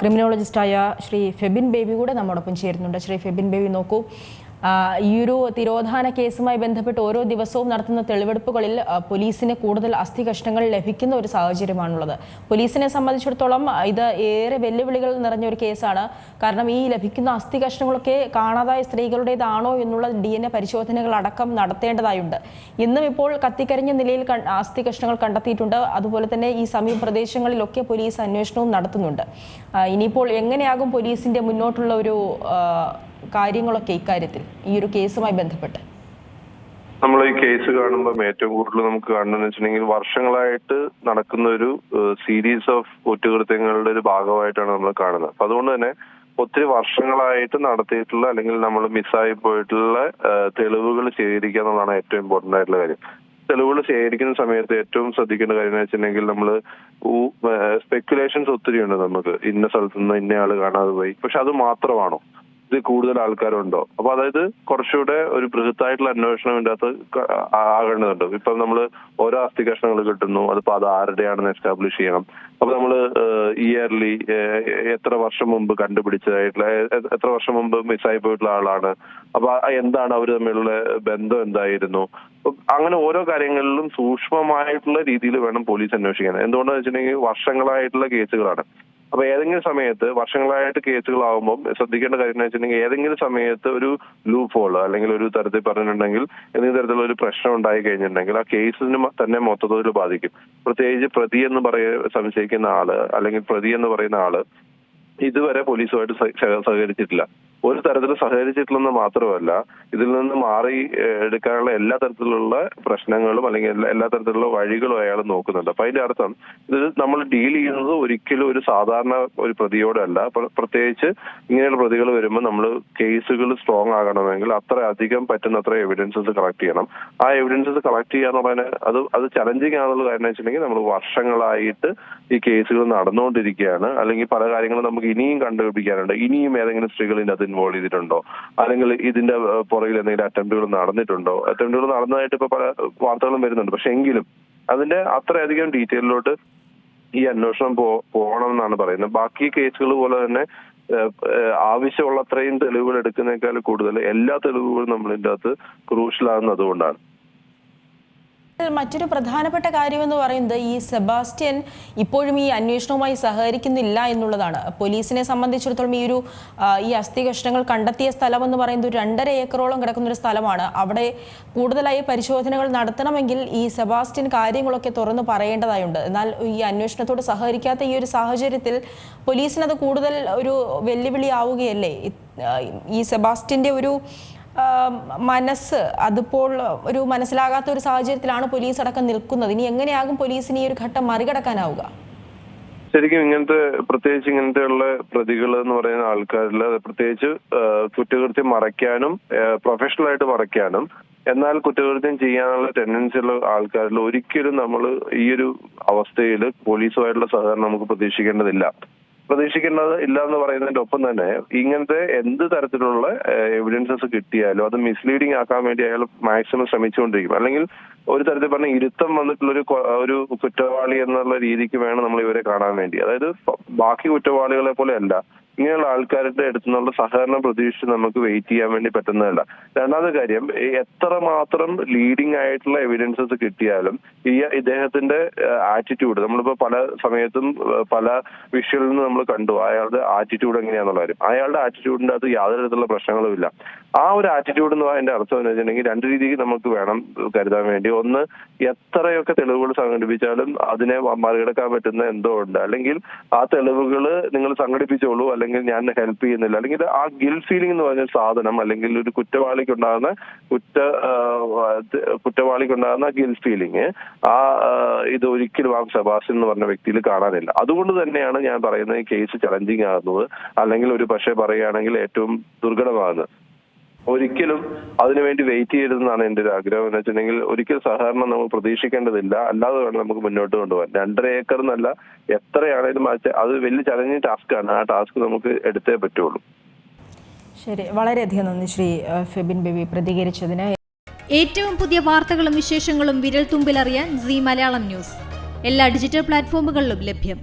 ക്രിമിനോളജിസ്റ്റായ Shri Febin baby കൂടെ നമ്മോടൊപ്പം ചേരുന്നുണ്ട്. ശ്രീ ഫെബിൻ ബേബി, നോക്കൂ, ഈ ഒരു തിരോധാന കേസുമായി ബന്ധപ്പെട്ട് ഓരോ ദിവസവും നടത്തുന്ന തെളിവെടുപ്പുകളിൽ പോലീസിന് കൂടുതൽ അസ്ഥി കഷ്ണങ്ങൾ ലഭിക്കുന്ന ഒരു സാഹചര്യമാണുള്ളത്. പോലീസിനെ സംബന്ധിച്ചിടത്തോളം ഇത് ഏറെ വെല്ലുവിളികൾ നിറഞ്ഞ ഒരു കേസാണ്. കാരണം ഈ ലഭിക്കുന്ന അസ്ഥി കഷ്ണങ്ങളൊക്കെ കാണാതായ സ്ത്രീകളുടേതാണോ എന്നുള്ള DNA പരിശോധനകൾ അടക്കം നടത്തേണ്ടതായുണ്ട്. ഇന്നും ഇപ്പോൾ കത്തിക്കരിഞ്ഞ നിലയിൽ അസ്ഥി കഷ്ണങ്ങൾ കണ്ടെത്തിയിട്ടുണ്ട്. അതുപോലെ തന്നെ ഈ സമീപ പ്രദേശങ്ങളിലൊക്കെ പോലീസ് അന്വേഷണവും നടത്തുന്നുണ്ട്. ഇനിയിപ്പോൾ എങ്ങനെയാകും പോലീസിന്റെ മുന്നോട്ടുള്ള ഒരു കാര്യങ്ങളൊക്കെ ഇക്കാര്യത്തിൽ ഈ ഒരു കേസുമായി ബന്ധപ്പെട്ട്? നമ്മൾ ഈ കേസ് കാണുമ്പോൾ ഏറ്റവും കൂടുതൽ നമുക്ക് കാണുന്നതെന്ന് വെച്ചിട്ടുണ്ടെങ്കിൽ വർഷങ്ങളായിട്ട് നടക്കുന്ന ഒരു സീരീസ് ഓഫ് കുറ്റകൃത്യങ്ങളുടെ ഒരു ഭാഗമായിട്ടാണ് നമ്മൾ കാണുന്നത്. അപ്പൊ അതുകൊണ്ട് തന്നെ ഒത്തിരി വർഷങ്ങളായിട്ട് നടത്തിയിട്ടുള്ള അല്ലെങ്കിൽ നമ്മൾ മിസ്സായി പോയിട്ടുള്ള തെളിവുകൾ ശേഖരിക്കുക എന്നുള്ളതാണ് ഏറ്റവും ഇമ്പോർട്ടന്റ് ആയിട്ടുള്ള കാര്യം. തെളിവുകൾ ശേഖരിക്കുന്ന സമയത്ത് ഏറ്റവും ശ്രദ്ധിക്കേണ്ട കാര്യം എന്ന് വെച്ചിട്ടുണ്ടെങ്കിൽ നമ്മൾ സ്പെക്കുലേഷൻസ് ഒത്തിരി ഉണ്ട്. നമുക്ക് ഇന്ന സ്ഥലത്ത് നിന്ന് ഇന്ന ആള് കാണാതെ പോയി, പക്ഷെ അത് മാത്രമാണോ? ഇത് കൂടുതൽ ആൾക്കാരുണ്ടോ? അപ്പൊ അതായത് കുറച്ചുകൂടെ ഒരു ബൃഹത്തായിട്ടുള്ള അന്വേഷണം ഇതിന്റെ അകത്ത് ആകേണ്ടതുണ്ട്. ഇപ്പൊ നമ്മൾ ഓരോ അസ്ഥി കഷ്ണങ്ങൾ കിട്ടുന്നു, അതിപ്പോ അത് ആരുടെയാണെന്ന് എസ്റ്റാബ്ലിഷ് ചെയ്യണം. അപ്പൊ നമ്മള് ഇയർലി എത്ര വർഷം മുമ്പ് കണ്ടുപിടിച്ചതായിട്ടുള്ള, എത്ര വർഷം മുമ്പ് മിസ്സായി പോയിട്ടുള്ള ആളാണ്, അപ്പൊ എന്താണ് അവർ തമ്മിലുള്ള ബന്ധം എന്തായിരുന്നു, അങ്ങനെ ഓരോ കാര്യങ്ങളിലും സൂക്ഷ്മമായിട്ടുള്ള രീതിയിൽ വേണം പോലീസ് അന്വേഷിക്കാൻ. എന്തുകൊണ്ടാന്ന് വെച്ചിട്ടുണ്ടെങ്കിൽ വർഷങ്ങളായിട്ടുള്ള കേസുകളാണ്. അപ്പൊ ഏതെങ്കിലും സമയത്ത് വർഷങ്ങളായിട്ട് കേസുകളാവുമ്പോൾ ശ്രദ്ധിക്കേണ്ട കാര്യം എന്ന് വെച്ചിട്ടുണ്ടെങ്കിൽ ഏതെങ്കിലും സമയത്ത് ഒരു ലൂപ്പ് ഹോൾ അല്ലെങ്കിൽ ഒരു തരത്തിൽ പറഞ്ഞിട്ടുണ്ടെങ്കിൽ ഏതെങ്കിലും തരത്തിലുള്ള ഒരു പ്രശ്നം ഉണ്ടായി കഴിഞ്ഞിട്ടുണ്ടെങ്കിൽ ആ കേസിന് തന്നെ മൊത്തത്തിൽ ബാധിക്കും. പ്രത്യേകിച്ച് പ്രതി എന്ന് സംശയിക്കുന്ന ആള് അല്ലെങ്കിൽ പ്രതി എന്ന് പറയുന്ന ആള് ഇതുവരെ പോലീസുമായിട്ട് സഹകരിച്ചിട്ടില്ല. ഒരു തരത്തിൽ സഹകരിച്ചിട്ടില്ലെന്ന് മാത്രമല്ല, ഇതിൽ നിന്ന് മാറി എടുക്കാനുള്ള എല്ലാ തരത്തിലുള്ള പ്രശ്നങ്ങളും അല്ലെങ്കിൽ എല്ലാ തരത്തിലുള്ള വഴികളും അയാൾ നോക്കുന്നുണ്ട്. അപ്പൊ അതിന്റെ അർത്ഥം ഇത് നമ്മൾ ഡീൽ ചെയ്യുന്നത് ഒരിക്കലും ഒരു സാധാരണ ഒരു പ്രതിയോടെ അല്ല. പ്രത്യേകിച്ച് ഇങ്ങനെയുള്ള പ്രതികൾ വരുമ്പോൾ നമ്മൾ കേസുകൾ സ്ട്രോങ് ആകണമെങ്കിൽ അത്ര അധികം പറ്റുന്നത്ര എവിഡൻസസ് കളക്ട് ചെയ്യണം. ആ എവിഡൻസസ് കളക്ട് ചെയ്യാന്ന് പറഞ്ഞാൽ അത് ചലഞ്ചിങ് ആണെന്നുള്ള കാര്യം വെച്ചിട്ടുണ്ടെങ്കിൽ നമ്മൾ വർഷങ്ങളായിട്ട് ഈ കേസുകൾ നടന്നുകൊണ്ടിരിക്കുകയാണ്. അല്ലെങ്കിൽ പല കാര്യങ്ങളും നമുക്ക് ഇനിയും കണ്ടുപിടിക്കാനുണ്ട്. ഇനിയും ഏതെങ്കിലും സ്ത്രീകൾ അത് ഇൻവോൾവ് ചെയ്തിട്ടുണ്ടോ, അല്ലെങ്കിൽ ഇതിന്റെ പുറകിൽ എന്തെങ്കിലും അറ്റംപ്റ്റുകൾ നടന്നിട്ടുണ്ടോ? അറ്റംപ്റ്റുകൾ നടന്നതായിട്ട് ഇപ്പൊ പല വാർത്തകളും വരുന്നുണ്ട്. പക്ഷെ എങ്കിലും അതിന്റെ അത്രയധികം ഡീറ്റെയിലോട്ട് ഈ അന്വേഷണം പോകണം എന്നാണ് പറയുന്നത്. ബാക്കി കേസുകൾ പോലെ തന്നെ ആവശ്യമുള്ളത്രയും തെളിവുകൾ എടുക്കുന്നതിനേക്കാൾ കൂടുതൽ എല്ലാ തെളിവുകളും നമ്മളിതിന്റെ അകത്ത് ക്രൂഷ്യലാകുന്നത് അതുകൊണ്ടാണ്. മറ്റൊരു പ്രധാനപ്പെട്ട കാര്യമെന്ന് പറയുന്നത് ഈ സെബാസ്റ്റ്യൻ ഇപ്പോഴും ഈ അന്വേഷണവുമായി സഹകരിക്കുന്നില്ല എന്നുള്ളതാണ്. പോലീസിനെ സംബന്ധിച്ചിടത്തോളം ഈ അസ്ഥി കഷ്ണങ്ങൾ കണ്ടെത്തിയ സ്ഥലം എന്ന് പറയുന്നത് 2.5 ഏക്കറോളം കിടക്കുന്ന ഒരു സ്ഥലമാണ്. അവിടെ കൂടുതലായി പരിശോധനകൾ നടത്തണമെങ്കിൽ ഈ സെബാസ്റ്റ്യൻ കാര്യങ്ങളൊക്കെ തുറന്നു പറയേണ്ടതായുണ്ട്. എന്നാൽ ഈ അന്വേഷണത്തോട് സഹകരിക്കാത്ത ഈ ഒരു സാഹചര്യത്തിൽ പോലീസിനത് കൂടുതൽ ഒരു വെല്ലുവിളിയാവുകയല്ലേ? ഈ സെബാസ്റ്റ്യന്റെ ഒരു മനസ്സ് അതിപ്പോൾ ഒരു മനസ്സിലാകാത്ത ഒരു സാഹചര്യത്തിലാണ് പോലീസ് അടക്കം നിൽക്കുന്നത്. ഇനി എങ്ങനെയാകും പോലീസിന് ഈ ഒരു ഘട്ടം മറികടക്കാനാവുക? ശരിക്കും പ്രത്യേകിച്ച് ഇങ്ങനത്തെയുള്ള പ്രതികൾ എന്ന് പറയുന്ന ആൾക്കാരിൽ പ്രത്യേകിച്ച് കുറ്റകൃത്യം മറയ്ക്കാനും പ്രൊഫഷണൽ ആയിട്ട് മറയ്ക്കാനും എന്നാൽ കുറ്റകൃത്യം ചെയ്യാനുള്ള ടെൻഡൻസി ഉള്ള ആൾക്കാരിൽ ഒരിക്കലും നമ്മൾ ഈ ഒരു അവസ്ഥയിൽ പോലീസുമായിട്ടുള്ള സഹകരണം നമുക്ക് പ്രതീക്ഷിക്കേണ്ടത് ഇല്ല എന്ന് പറയുന്നതിന്റെ ഒപ്പം തന്നെ ഇങ്ങനത്തെ എന്ത് തരത്തിലുള്ള എവിഡൻസസ് കിട്ടിയാലും അത് മിസ്ലീഡിങ് ആക്കാൻ വേണ്ടി അയാൾ മാക്സിമം ശ്രമിച്ചുകൊണ്ടിരിക്കും. അല്ലെങ്കിൽ ഒരു തരത്തിൽ പറഞ്ഞ ഇരുത്തം വന്നിട്ടുള്ള ഒരു കുറ്റവാളി എന്നുള്ള രീതിക്ക് വേണം നമ്മൾ ഇവരെ കാണാൻ വേണ്ടി. അതായത് ബാക്കി കുറ്റവാളികളെ പോലെ അല്ല, ഇങ്ങനെയുള്ള ആൾക്കാരുടെ അടുത്തുനിന്നുള്ള സഹകരണം പ്രതീക്ഷിച്ച് നമുക്ക് വെയിറ്റ് ചെയ്യാൻ വേണ്ടി പറ്റുന്നതല്ല. രണ്ടാമത്തെ കാര്യം, എത്രമാത്രം ലീഡിങ് ആയിട്ടുള്ള എവിഡൻസസ് കിട്ടിയാലും ഇദ്ദേഹത്തിന്റെ ആറ്റിറ്റ്യൂഡ് നമ്മളിപ്പോ പല സമയത്തും പല വിഷ്വലിൽ നിന്ന് നമ്മൾ കണ്ടു അയാളുടെ ആറ്റിറ്റ്യൂഡ് എങ്ങനെയാണെന്നുള്ള കാര്യം. അയാളുടെ ആറ്റിറ്റ്യൂഡിന്റെ അത് യാതൊരു തരത്തിലുള്ള പ്രശ്നങ്ങളും ഇല്ല. ആ ഒരു ആറ്റിറ്റ്യൂഡ് എന്ന് അതിന്റെ അർത്ഥം എന്ന് വെച്ചിട്ടുണ്ടെങ്കിൽ രണ്ട് രീതിക്ക് നമുക്ക് വേണം കരുതാൻ വേണ്ടി. ഒന്ന്, എത്രയൊക്കെ തെളിവുകൾ സംഘടിപ്പിച്ചാലും അതിനെ മറികടക്കാൻ പറ്റുന്ന എന്തോ ഉണ്ട്, അല്ലെങ്കിൽ ആ തെളിവുകൾ നിങ്ങൾ സംഘടിപ്പിച്ചോളൂ അല്ലെങ്കിൽ ഞാൻ ഹെൽപ്പ് ചെയ്യുന്നില്ല, അല്ലെങ്കിൽ ആ ഗിൽറ്റ് ഫീലിംഗ് എന്ന് പറഞ്ഞ സാധനം അല്ലെങ്കിൽ ഒരു കുറ്റവാളിക്കുണ്ടാകുന്ന ഗിൽറ്റ് ഫീലിംഗ് ഇത് ഒരിക്കലും ആ സെബാസ്റ്റ്യൻ എന്ന് പറഞ്ഞ വ്യക്തിയിൽ കാണാനില്ല. അതുകൊണ്ട് തന്നെയാണ് ഞാൻ പറയുന്നത് ഈ കേസ് ചലഞ്ചിങ് ആകുന്നത്, അല്ലെങ്കിൽ ഒരു പക്ഷേ പറയുകയാണെങ്കിൽ ഏറ്റവും ദുർഘടമാകുന്നത്. ഒരിക്കലും അതിനുവേണ്ടി വെയിറ്റ് ചെയ്യരുതെന്നാണ് എന്റെ ഒരു ആഗ്രഹം. എന്ന് വെച്ചിട്ടുണ്ടെങ്കിൽ ഒരിക്കലും സഹകരണം നമ്മൾ പ്രതീക്ഷിക്കേണ്ടതില്ല, അല്ലാതെ വേണം നമുക്ക് മുന്നോട്ട് കൊണ്ടുപോകാൻ. 2.5 ഏക്കർ എന്നല്ല, എത്രയാണേലും അത് വലിയ ചലഞ്ചിങ് ടാസ്ക്കാണ്. ആ ടാസ്ക് നമുക്ക് എടുത്തേ പറ്റുള്ളൂ. ശരി, വളരെയധികം നന്ദി ശ്രീ ഫെബിൻ ബേബി പ്രതികരിച്ചതിന്. ഏറ്റവും പുതിയ വാർത്തകളും വിശേഷങ്ങളും വിരൽ തുമ്പിലറിയാൻ സീ മലയാളം ന്യൂസ് എല്ലാ ഡിജിറ്റൽ പ്ലാറ്റ്ഫോമുകളിലും ലഭ്യം.